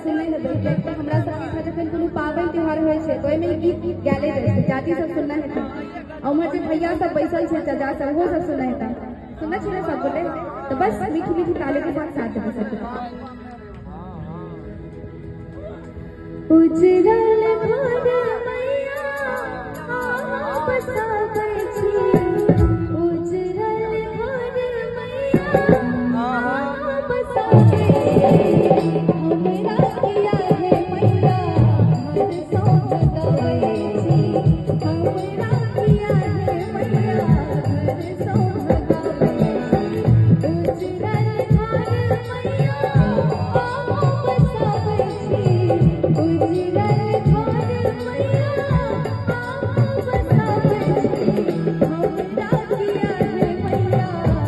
सुनने है कियाकि हमरा सबके जखन कोनो पाबनि त्योहार होइ छै तो ओहिमे गीत गाले जाइ छै चाची सब सुनना है उम्हर जे भैया सब बैसल छै चाचा सब वो सब सुनना है सुनना चाहिए सब गोटे तो बस मीठी मीठी ताली के साथ साथ दे सकते उजरल घर मैया बसाबै छी उजरल घर मैया बसाबै हमरा किया है मैया हर सौ जगाबै छी हमरा किया है मैया हर सौ जगाबै छी उजरल घर मैया बसाबै छी उजरल घर मैया बसाबै छी हमरा किया है मैया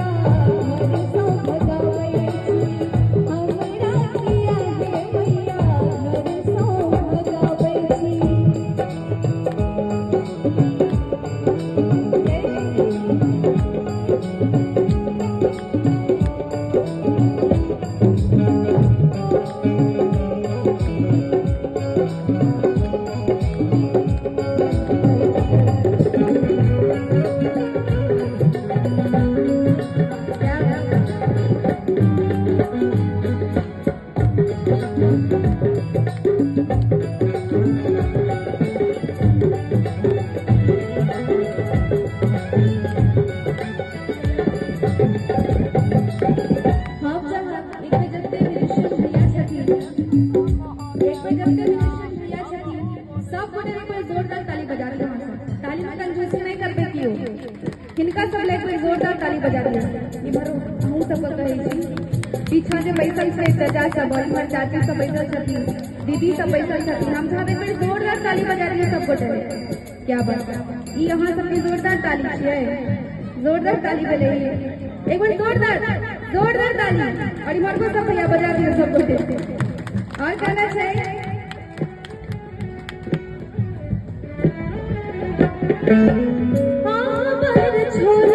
हर सौ जगाबै छी हमरा किया है मैया हर सौ जगाबै छी हिनका सब लाइक में जोरदार ताली बजा दिया इमरो हम सब कहे छी पीछा जे बैसल छै चाचा सब इमर चाची सब बैसल छथिन दीदी सब बैसल छथिन हम सब एक जोरदार ताली बजा दिए सब गोटे क्या बात ई अहां सब के जोरदार ताली छियै जोरदार ताली बजाइए एक बार जोरदार जोरदार ताली और इमर को सब भैया बजा दिए सब गोटे और गाना चाहिए हाँ बर छोड़